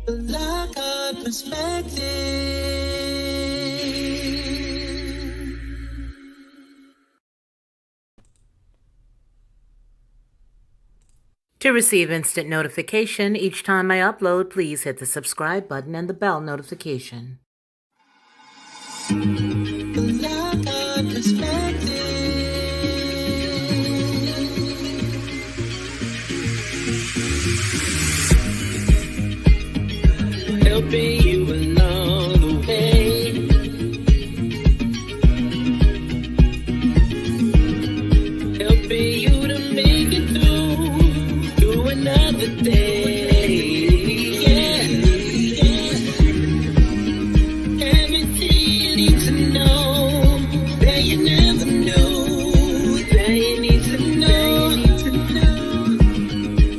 The Lockhart perspective. To receive instant notification each time I upload, please hit the subscribe button and the bell notification. The Lockhart perspective. Helping you along the way. Helping you to make it through another day. Yeah. Everything you need to know that you never knew, that you need to know.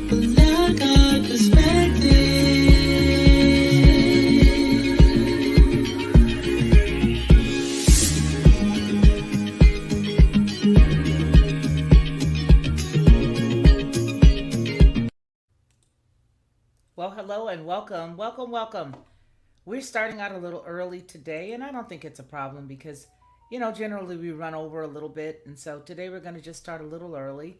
The Lockhart perspective. Well, hello and welcome. We're starting out a little early today, and I don't think it's a problem because, generally we run over a little bit. And so today we're going to just start a little early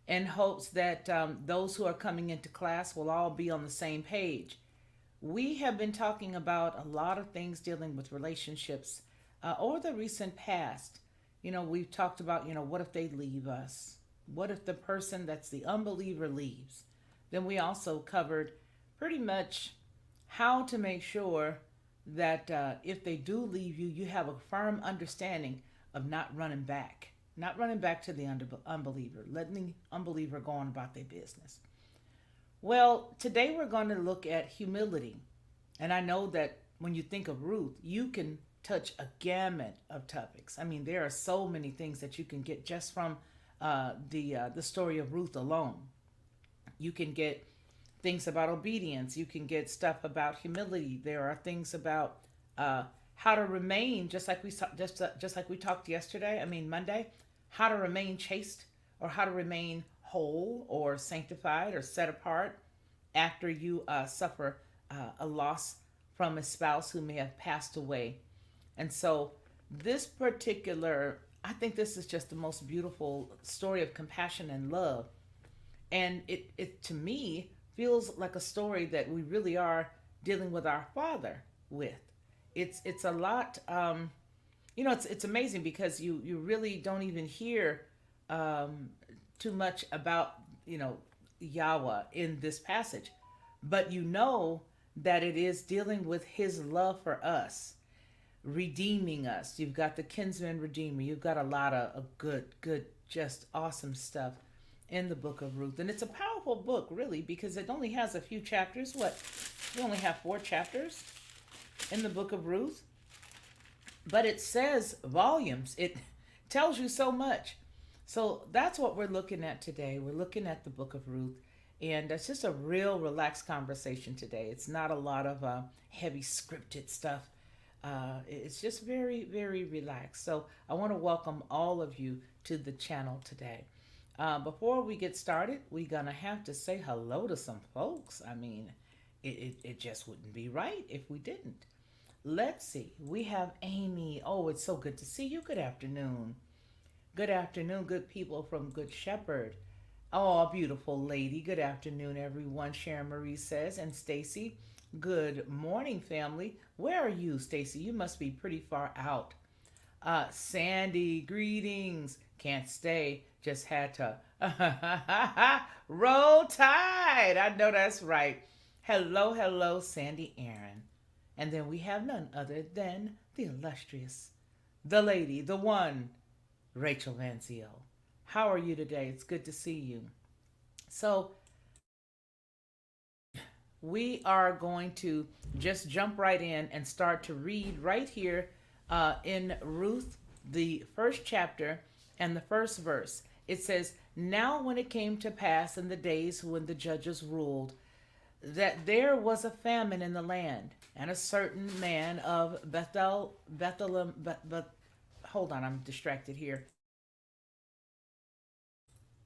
in hopes that those who are coming into class will all be on the same page. We have been talking about a lot of things dealing with relationships over the recent past. We've talked about, what if they leave us? What if the person that's the unbeliever leaves? Then we also covered pretty much how to make sure that if they do leave you, you have a firm understanding of not running back to the unbeliever, letting the unbeliever go on about their business. Well, today we're going to look at humility. And I know that when you think of Ruth, you can touch a gamut of topics. I mean, there are so many things that you can get just from the story of Ruth alone. You can get things about obedience. You can get stuff about humility. There are things about how to remain, just like we talked yesterday. I mean Monday, how to remain chaste, or how to remain whole, or sanctified, or set apart after you suffer a loss from a spouse who may have passed away. And so, I think this is just the most beautiful story of compassion and love. And it to me feels like a story that we really are dealing with our Father with. It's a lot. It's amazing because you really don't even hear too much about Yahweh in this passage, but you know that it is dealing with His love for us, redeeming us. You've got the kinsman redeemer. You've got a lot of good, just awesome stuff in the book of Ruth. And it's a powerful book, really, because it only has a few chapters. We only have 4 chapters in the book of Ruth, but it says volumes. It tells you so much. So that's what we're looking at today. We're looking at the book of Ruth, and it's just a real relaxed conversation today. It's not a lot of heavy scripted stuff. It's just very, very relaxed. So I want to welcome all of you to the channel today. Before we get started, we're going to have to say hello to some folks. I mean, it just wouldn't be right if we didn't. Let's see. We have Amy. Oh, it's so good to see you. Good afternoon. Good afternoon, good people from Good Shepherd. Oh, beautiful lady. Good afternoon, everyone. Sharon Marie says. And Stacy, good morning, family. Where are you, Stacy? You must be pretty far out. Sandy, greetings. Can't stay. Just had to roll tide. I know that's right. Hello, Sandy Aaron. And then we have none other than the illustrious, the lady, the one, Rachel Vanzio. How are you today? It's good to see you. So we are going to just jump right in and start to read right here in Ruth, the first chapter and the first verse. It says, "Now when it came to pass in the days when the judges ruled, that there was a famine in the land, and a certain man of Bethlehem, hold on, I'm distracted here.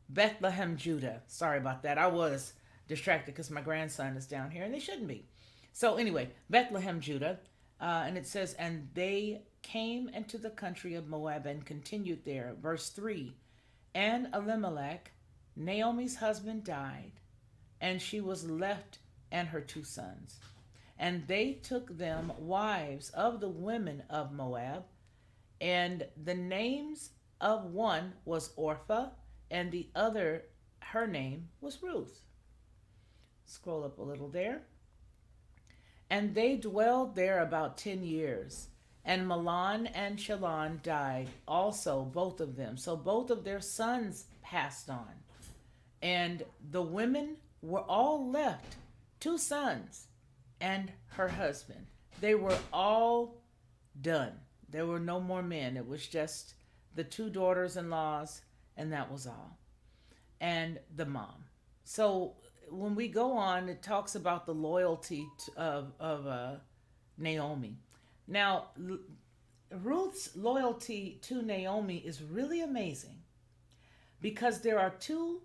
Bethlehem, Judah. Sorry about that. I was distracted because my grandson is down here, and they shouldn't be. So anyway, Bethlehem, Judah, and it says, and they came into the country of Moab and continued there. Verse 3, and Elimelech, Naomi's husband, died, and she was left and her two sons. And they took them wives of the women of Moab, and the names of one was Orpha, and the other, her name was Ruth. Scroll up a little there. And they dwelled there about 10 years. And Mahlon and Chilion died also, both of them. So both of their sons passed on. And the women were all left, two sons and her husband. They were all done. There were no more men. It was just the two daughters-in-laws, and that was all. And the mom. So when we go on, it talks about the loyalty of Naomi. Now, Ruth's loyalty to Naomi is really amazing because there are two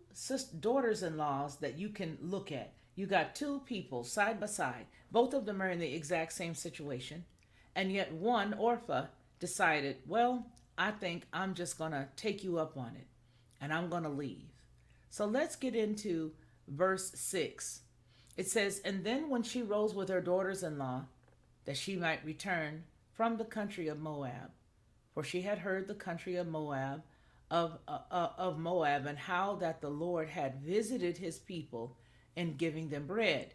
daughters-in-laws that you can look at. You got two people side by side. Both of them are in the exact same situation. And yet one, Orpha, decided, well, I think I'm just going to take you up on it and I'm going to leave. So let's get into verse 6. It says, and then when she rose with her daughters-in-law, that she might return from the country of Moab, for she had heard the country of Moab, of Moab, and how that the Lord had visited his people in giving them bread.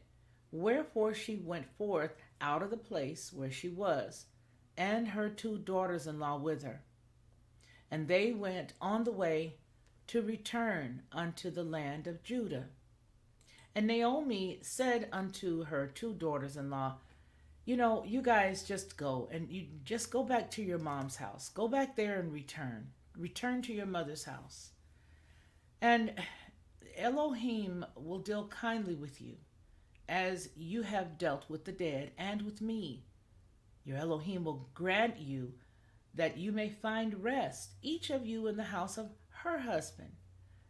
Wherefore she went forth out of the place where she was, and her two daughters-in-law with her. And they went on the way to return unto the land of Judah. And Naomi said unto her two daughters-in-law, you know, you guys just go and you just go back to your mom's house. Go back there and return. Return to your mother's house. And Elohim will deal kindly with you as you have dealt with the dead and with me. Your Elohim will grant you that you may find rest, each of you in the house of her husband.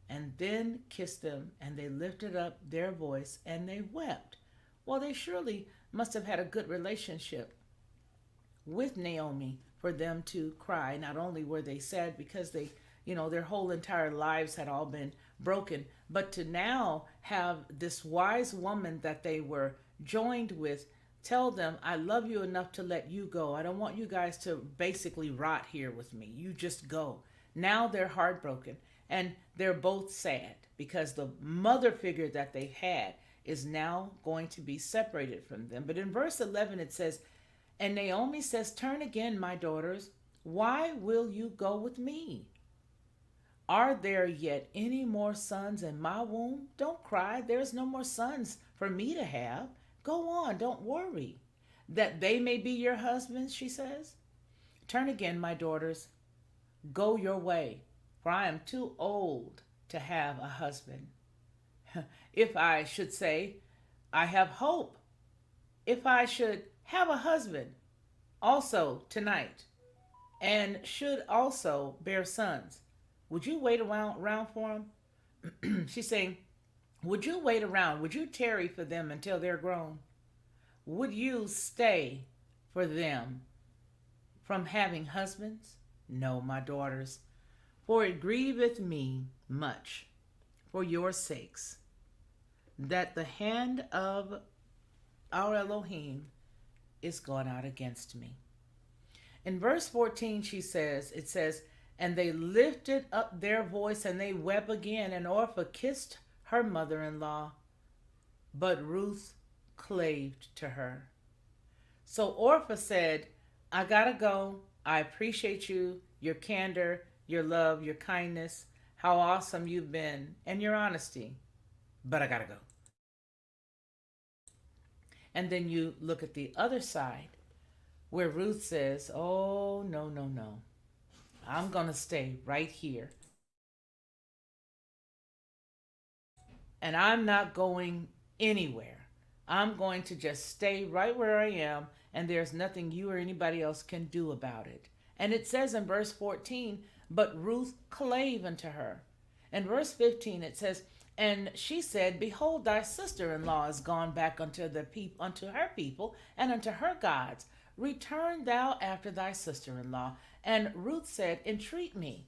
And then kissed them, and they lifted up their voice, and they wept. Well, they surely must have had a good relationship with Naomi for them to cry. Not only were they sad because they, their whole entire lives had all been broken, but to now have this wise woman that they were joined with tell them, I love you enough to let you go. I don't want you guys to basically rot here with me. You just go. Now they're heartbroken and they're both sad because the mother figure that they had is now going to be separated from them. But in verse 11 it says, and Naomi says, turn again, my daughters. Why will you go with me? Are there yet any more sons in my womb? Don't cry. There's no more sons for me to have. Go on, don't worry. That they may be your husbands, she says. Turn again, my daughters. Go your way, for I am too old to have a husband. If I should say, I have hope. If I should have a husband also tonight, and should also bear sons, would you wait around for them? She's saying, would you wait around? Would you tarry for them until they're grown? Would you stay for them from having husbands? No, my daughters, for it grieveth me much for your sakes, that the hand of our Elohim is gone out against me. In verse 14, it says, and they lifted up their voice and they wept again, and Orpha kissed her mother-in-law, but Ruth claved to her. So Orpha said, I gotta go. I appreciate you, your candor, your love, your kindness, how awesome you've been, and your honesty, but I gotta go. And then you look at the other side where Ruth says, oh, no, no, no. I'm going to stay right here. And I'm not going anywhere. I'm going to just stay right where I am, and there's nothing you or anybody else can do about it. And it says in verse 14, but Ruth clave unto her. In verse 15, it says, And she said, behold, thy sister-in-law is gone back unto her people and unto her gods. Return thou after thy sister-in-law. And Ruth said, entreat me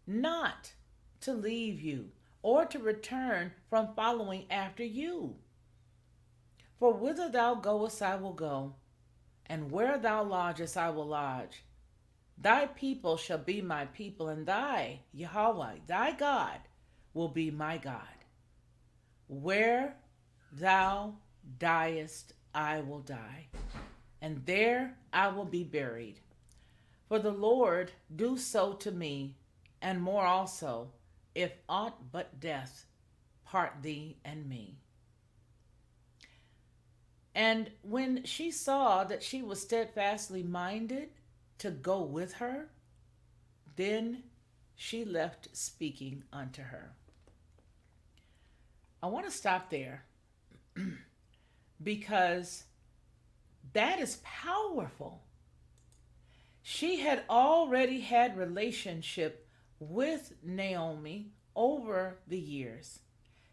not to leave you, or to return from following after you. For whither thou goest I will go, and where thou lodgest I will lodge. Thy people shall be my people, and thy, Yahweh, thy God, will be my God. Where thou diest, I will die, and there I will be buried. For the Lord do so to me, and more also, if aught but death part thee and me. And when she saw that she was steadfastly minded to go with her, then she left speaking unto her. I want to stop there because that is powerful. She had already had relationship with Naomi over the years.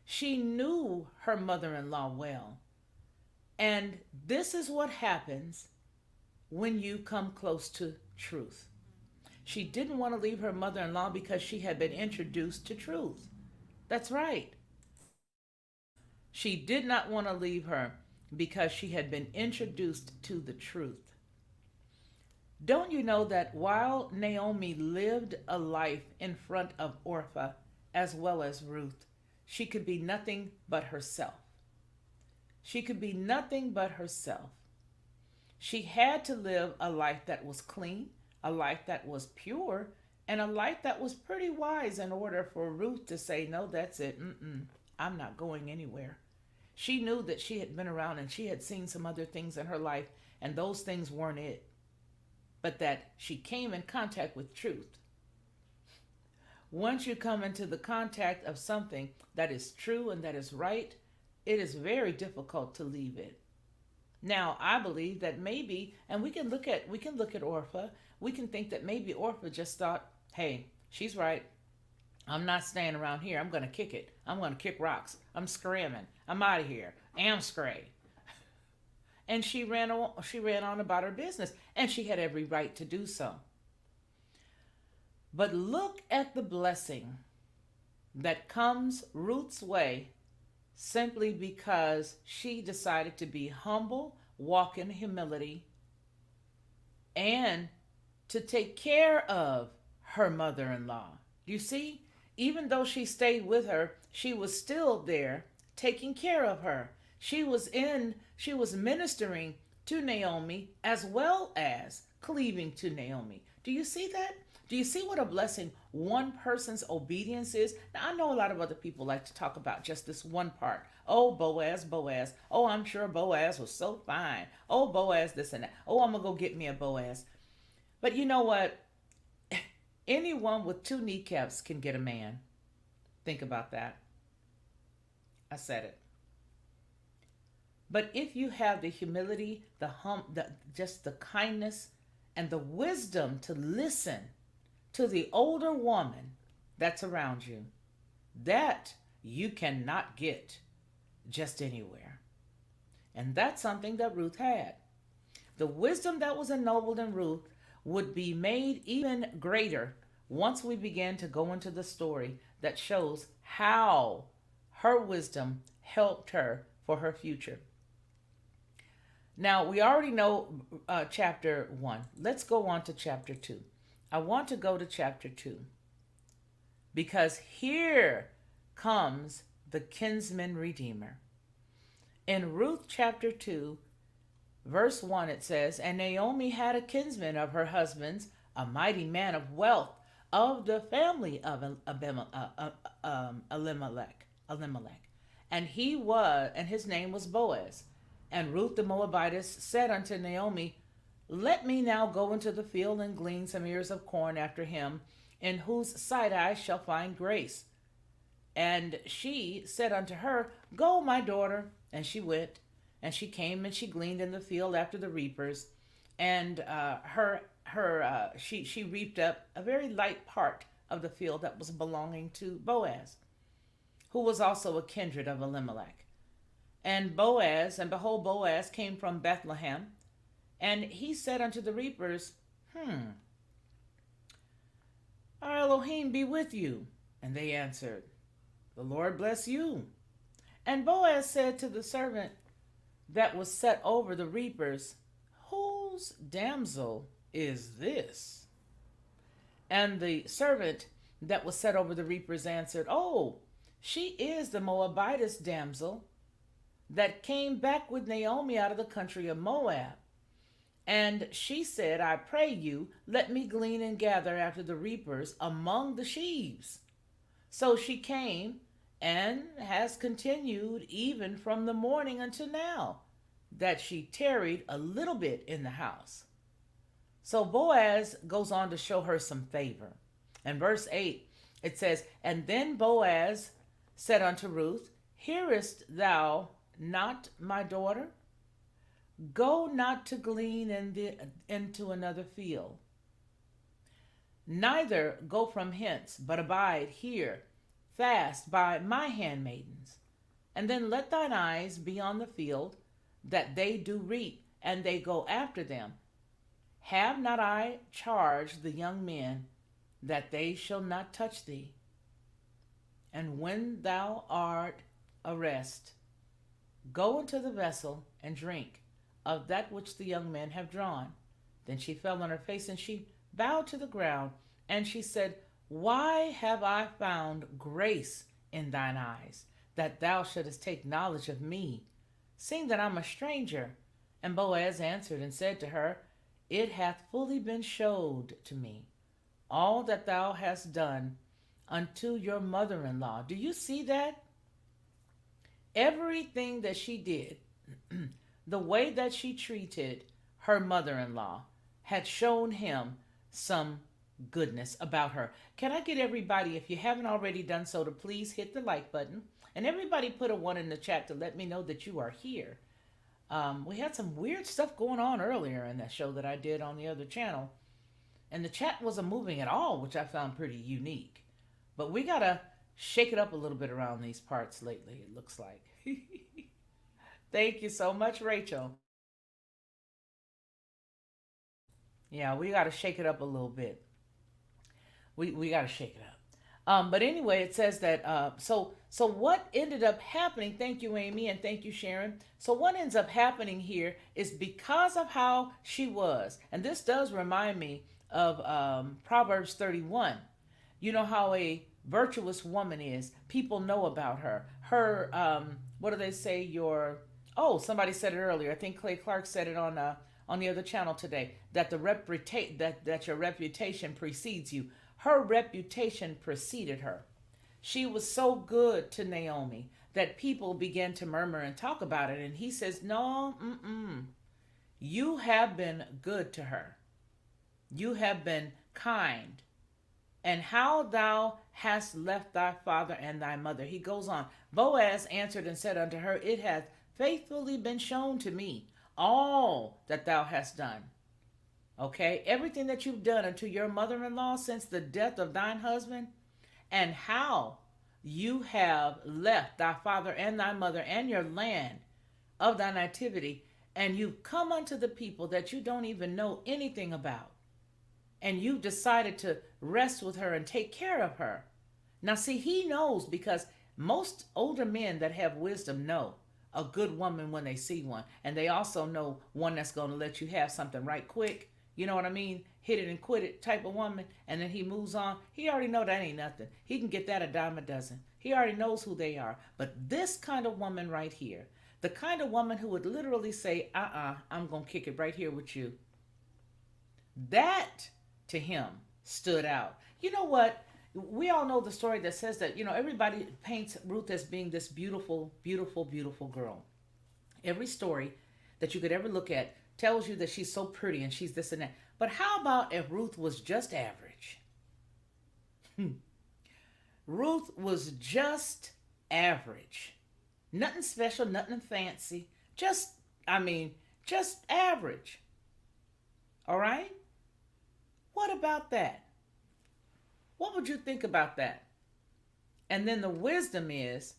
She knew her mother-in-law well. And this is what happens when you come close to truth. She didn't want to leave her mother-in-law because she had been introduced to truth. That's right. She did not want to leave her because she had been introduced to the truth. Don't you know that while Naomi lived a life in front of Orpah as well as Ruth, she could be nothing but herself. She could be nothing but herself. She had to live a life that was clean, a life that was pure, and a life that was pretty wise in order for Ruth to say, no, that's it. I'm not going anywhere. She knew that she had been around and she had seen some other things in her life, and those things weren't it. But that she came in contact with truth. Once you come into the contact of something that is true and that is right, it is very difficult to leave it. Now, I believe that maybe, and we can look at Orpah. We can think that maybe Orpah just thought, hey, she's right. I'm not staying around here. I'm going to kick it. I'm going to kick rocks. I'm screaming. I'm out of here. Am scray. And she ran on about her business, and she had every right to do so. But look at the blessing that comes Ruth's way simply because she decided to be humble, walk in humility, and to take care of her mother-in-law. You see, even though she stayed with her, she was still there taking care of her. She was ministering to Naomi as well as cleaving to Naomi. Do you see that? Do you see what a blessing one person's obedience is? Now, I know a lot of other people like to talk about just this one part. Oh, Boaz, Boaz. Oh, I'm sure Boaz was so fine. Oh, Boaz, this and that. Oh, I'm going to go get me a Boaz. But you know what? Anyone with two kneecaps can get a man. Think about that. I said it. But if you have the humility, just the kindness and the wisdom to listen to the older woman that's around you, that you cannot get just anywhere. And that's something that Ruth had. The wisdom that was ennobled in Ruth would be made even greater once we begin to go into the story that shows how her wisdom helped her for her future. Now, we already know chapter 1. Let's go on to chapter 2. I want to go to chapter 2 because here comes the kinsman redeemer. In Ruth chapter 2, verse 1, it says, and Naomi had a kinsman of her husband's, a mighty man of wealth of the family of Elimelech. And his name was Boaz. And Ruth the Moabitess said unto Naomi, let me now go into the field and glean some ears of corn after him, in whose sight I shall find grace. And she said unto her, go, my daughter. And she went, and she came and she gleaned in the field after the reapers. And she reaped up a very light part of the field that was belonging to Boaz, who was also a kindred of Elimelech. And Boaz, and behold, Boaz came from Bethlehem, and he said unto the reapers, Our Elohim be with you. And they answered, The Lord bless you. And Boaz said to the servant that was set over the reapers, Whose damsel is this? And the servant that was set over the reapers answered, Oh, she is the Moabitess damsel that came back with Naomi out of the country of Moab. And she said, I pray you, let me glean and gather after the reapers among the sheaves. So she came and has continued even from the morning until now, that she tarried a little bit in the house. So Boaz goes on to show her some favor. In verse 8, it says, And then Boaz said unto Ruth, Hearest thou not, my daughter? Go not to glean into another field, neither go from hence, but abide here fast by my handmaidens. And then let thine eyes be on the field, that they do reap, and they go after them. Have not I charged the young men that they shall not touch thee? And when thou art at rest, go into the vessel and drink of that which the young men have drawn. Then she fell on her face, and she bowed to the ground, and she said, Why have I found grace in thine eyes, that thou shouldest take knowledge of me, seeing that I'm a stranger? And Boaz answered and said to her, It hath fully been showed to me, all that thou hast done unto your mother-in-law. Do you see that? Everything that she did, the way that she treated her mother-in-law, had shown him some goodness about her. Can I get everybody, if you haven't already done so, to please hit the like button, and everybody put a 1 in the chat to let me know that you are here. We had some weird stuff going on earlier in that show that I did on the other channel, and the chat wasn't moving at all, which I found pretty unique. But we gotta shake it up a little bit around these parts lately, it looks like. Thank you so much, Rachel. Yeah, we gotta shake it up a little bit. We got to shake it up. But anyway, it says that, so what ended up happening, thank you, Amy, and thank you, Sharon. So what ends up happening here is because of how she was, and this does remind me of Proverbs 31. You know how a virtuous woman is. People know about her. Her, what do they say? Somebody said it earlier. I think Clay Clark said it on the other channel today, that that your reputation precedes you. Her reputation preceded her. She was so good to Naomi that people began to murmur and talk about it. And he says, No, you have been good to her. You have been kind. And how thou hast left thy father and thy mother. He goes on. Boaz answered and said unto her, It hath faithfully been shown to me all that thou hast done. Okay, everything that you've done unto your mother-in-law since the death of thine husband, and how you have left thy father and thy mother and your land of thy nativity, and you've come unto the people that you don't even know anything about, and you decided to rest with her and take care of her. Now see, he knows, because most older men that have wisdom know a good woman when they see one, and they also know one that's going to let you have something right quick. You know what I mean? Hit it and quit it type of woman. And then he moves on. He already know that ain't nothing. He can get that a dime a dozen. He already knows who they are. But this kind of woman right here, the kind of woman who would literally say, I'm going to kick it right here with you. That to him stood out. You know what? We all know the story that says that, everybody paints Ruth as being this beautiful, beautiful, beautiful girl. Every story that you could ever look at tells you that she's so pretty and she's this and that. But how about if Ruth was just average? Ruth was just average. Nothing special, nothing fancy. Just average. All right? What about that? What would you think about that? And then the wisdom is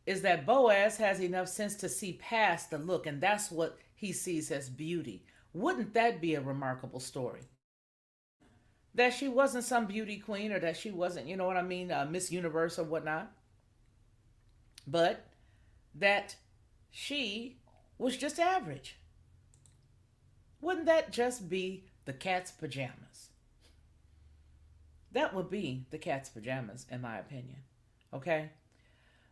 that Boaz has enough sense to see past the look, and that's what he sees as beauty. Wouldn't that be a remarkable story? That she wasn't some beauty queen, or that she wasn't, you know what I mean, Miss Universe or whatnot, but that she was just average. Wouldn't that just be the cat's pajamas? That would be the cat's pajamas, in my opinion. Okay?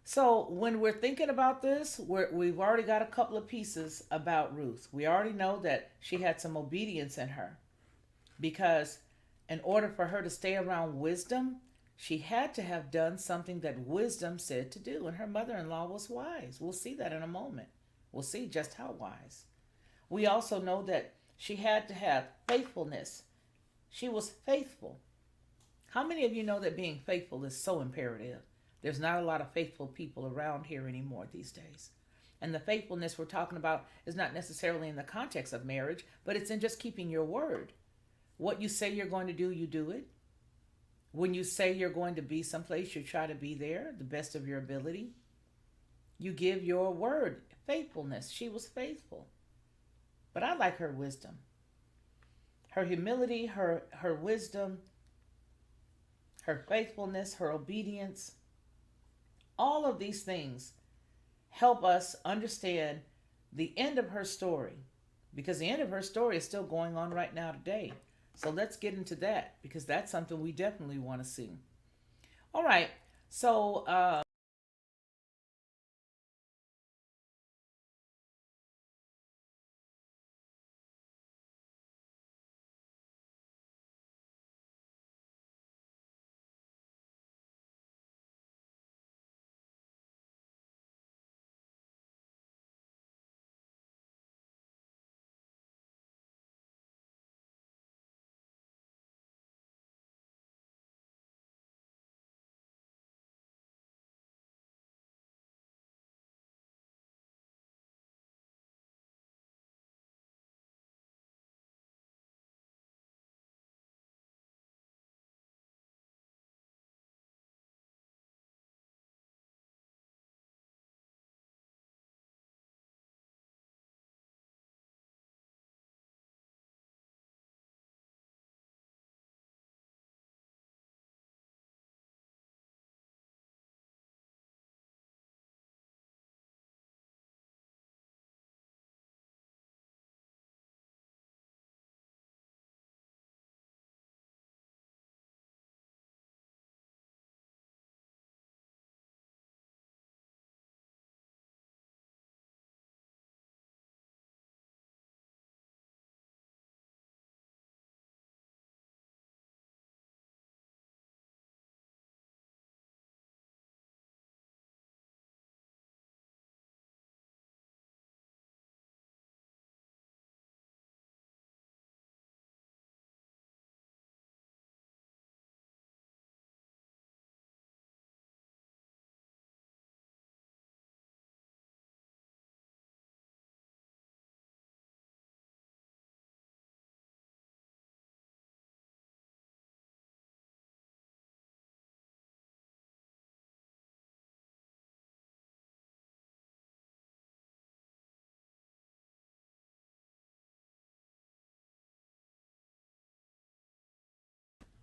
So when we're thinking about this, we've already got a couple of pieces about Ruth. We already know that she had some obedience in her, because in order for her to stay around wisdom, she had to have done something that wisdom said to do. And her mother in law was wise. We'll see that in a moment. We'll see just how wise. We also know that she had to have faithfulness. She was faithful. How many of you know that being faithful is so imperative? There's not a lot of faithful people around here anymore these days. And the faithfulness we're talking about is not necessarily in the context of marriage, but it's in just keeping your word. What you say you're going to do, you do it. When you say you're going to be someplace, you try to be there the best of your ability. You give your word. Faithfulness. She was faithful. But I like her wisdom. Her humility, her wisdom, her faithfulness, her obedience. All of these things help us understand the end of her story, because the end of her story is still going on right now today. So let's get into that, because that's something we definitely want to see. All right. So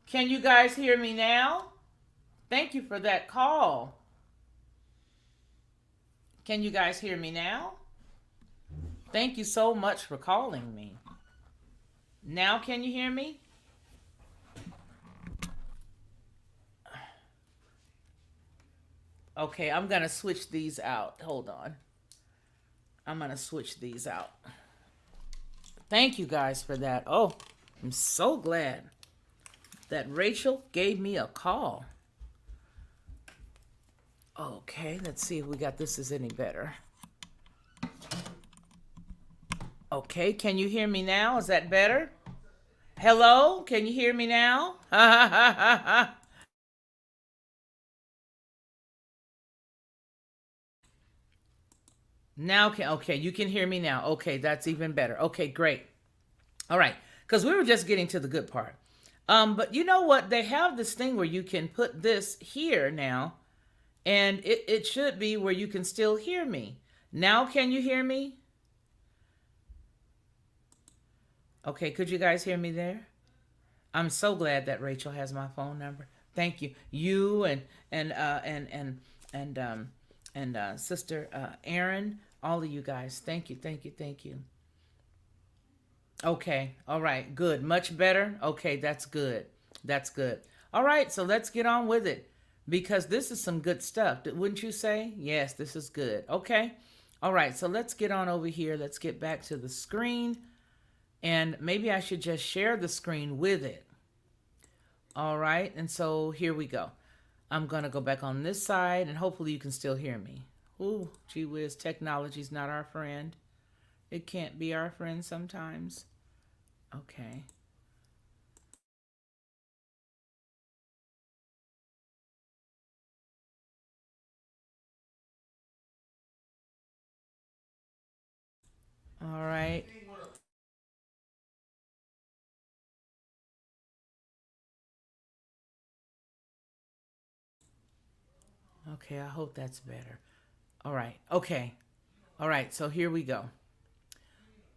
can you guys hear me now? Thank you for that call. Can you guys hear me now? Thank you so much for calling me. Now can you hear me? Okay, I'm going to switch these out. Hold on. I'm going to switch these out. Thank you guys for that. Oh, I'm so glad that Rachel gave me a call. Okay, let's see if we got this is any better. Okay, can you hear me now? Is that better? Hello, can you hear me now? Now okay, you can hear me now. Okay, that's even better. Okay, great. All right, because we were just getting to the good part. But you know what? They have this thing where you can put this here now, And it should be where you can still hear me. Now, can you hear me? Okay, could you guys hear me there? I'm so glad that Rachel has my phone number. Thank you. You and Sister Aaron, all of you guys. Thank you, thank you, thank you. Okay, all right, good. Much better. Okay, that's good. That's good. All right, so let's get on with it because this is some good stuff. Wouldn't you say? Yes, this is good. Okay. All right, so let's get on over here. Let's get back to the screen. And maybe I should just share the screen with it. All right, and so here we go. I'm going to go back on this side, and hopefully you can still hear me. Ooh, gee whiz, technology's not our friend. It can't be our friend sometimes. Okay. All right. Okay, I hope that's better. All right. Okay. All right, so here we go.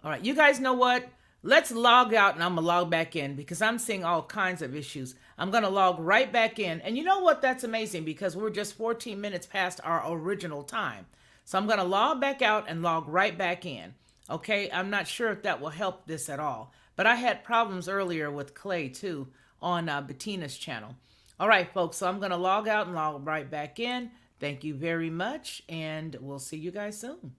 All right, you guys know what? Let's log out and I'm going to log back in because I'm seeing all kinds of issues. I'm going to log right back in. And you know what? That's amazing because we're just 14 minutes past our original time. So I'm going to log back out and log right back in. Okay, I'm not sure if that will help this at all. But I had problems earlier with Clay too on Bettina's channel. All right, folks, so I'm going to log out and log right back in. Thank you very much, and we'll see you guys soon.